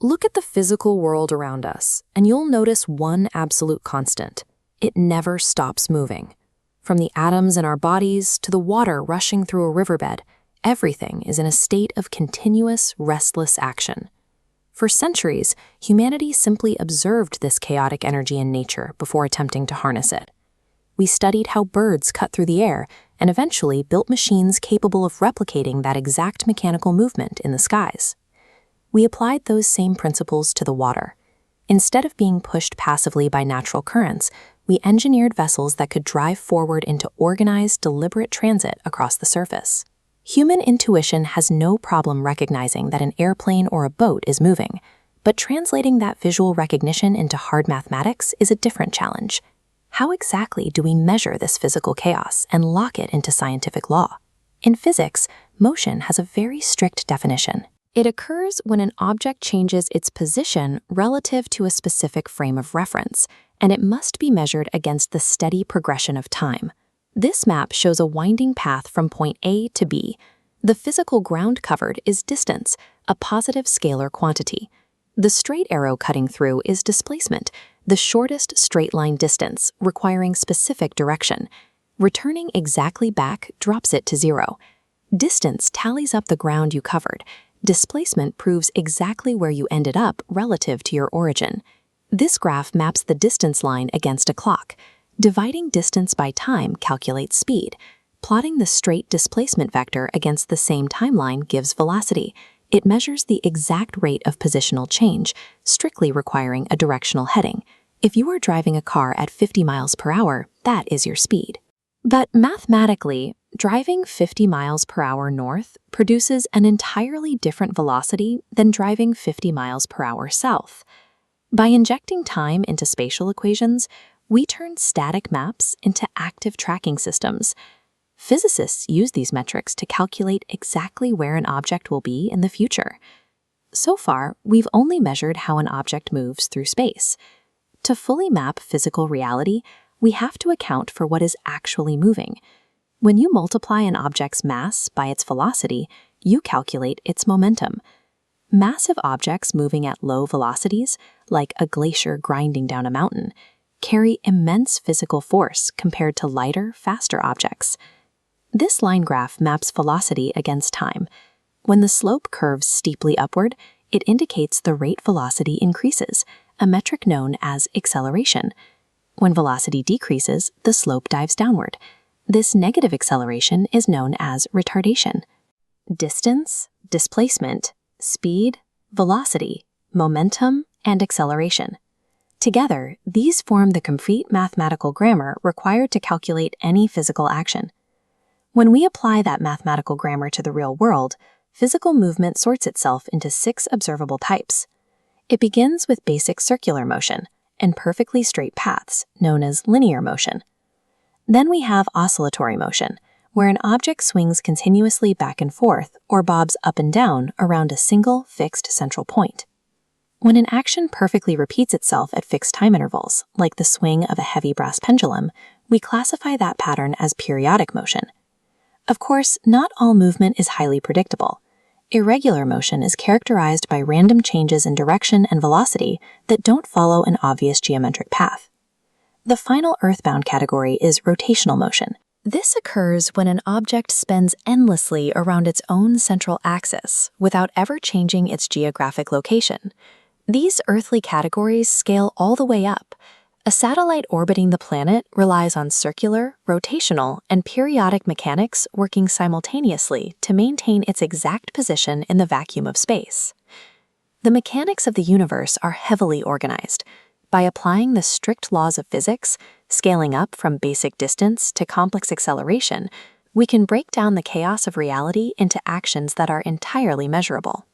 Look at the physical world around us, and you'll notice one absolute constant. It never stops moving. From the atoms in our bodies to the water rushing through a riverbed, everything is in a state of continuous, restless action. For centuries, humanity simply observed this chaotic energy in nature before attempting to harness it. We studied how birds cut through the air and eventually built machines capable of replicating that exact mechanical movement in the skies. We applied those same principles to the water. Instead of being pushed passively by natural currents, we engineered vessels that could drive forward into organized, deliberate transit across the surface. Human intuition has no problem recognizing that an airplane or a boat is moving, but translating that visual recognition into hard mathematics is a different challenge. How exactly do we measure this physical chaos and lock it into scientific law? In physics, motion has a very strict definition. It occurs when an object changes its position relative to a specific frame of reference, and it must be measured against the steady progression of time. This map shows a winding path from point A to B. The physical ground covered is distance, a positive scalar quantity. The straight arrow cutting through is displacement, the shortest straight-line distance, requiring specific direction. Returning exactly back drops it to zero. Distance tallies up the ground you covered. Displacement proves exactly where you ended up relative to your origin. This graph maps the distance line against a clock. Dividing distance by time calculates speed. Plotting the straight displacement vector against the same timeline gives velocity. It measures the exact rate of positional change, strictly requiring a directional heading. If you are driving a car at 50 miles per hour, that is your speed. But mathematically, driving 50 miles per hour north produces an entirely different velocity than driving 50 miles per hour south. By injecting time into spatial equations, we turn static maps into active tracking systems. Physicists use these metrics to calculate exactly where an object will be in the future. So far, we've only measured how an object moves through space. To fully map physical reality, we have to account for what is actually moving. When you multiply an object's mass by its velocity, you calculate its momentum. Massive objects moving at low velocities, like a glacier grinding down a mountain, carry immense physical force compared to lighter, faster objects. This line graph maps velocity against time. When the slope curves steeply upward, it indicates the rate velocity increases, a metric known as acceleration. When velocity decreases, the slope dives downward. This negative acceleration is known as retardation. Distance, displacement, speed, velocity, momentum, and acceleration. Together, these form the complete mathematical grammar required to calculate any physical action. When we apply that mathematical grammar to the real world, physical movement sorts itself into 6 observable types. It begins with basic circular motion and perfectly straight paths, known as linear motion. Then we have oscillatory motion, where an object swings continuously back and forth or bobs up and down around a single fixed central point. When an action perfectly repeats itself at fixed time intervals, like the swing of a heavy brass pendulum, we classify that pattern as periodic motion. Of course, not all movement is highly predictable. Irregular motion is characterized by random changes in direction and velocity that don't follow an obvious geometric path. The final earthbound category is rotational motion. This occurs when an object spins endlessly around its own central axis without ever changing its geographic location. These earthly categories scale all the way up. A satellite orbiting the planet relies on circular, rotational, and periodic mechanics working simultaneously to maintain its exact position in the vacuum of space. The mechanics of the universe are heavily organized. By applying the strict laws of physics, scaling up from basic distance to complex acceleration, we can break down the chaos of reality into actions that are entirely measurable.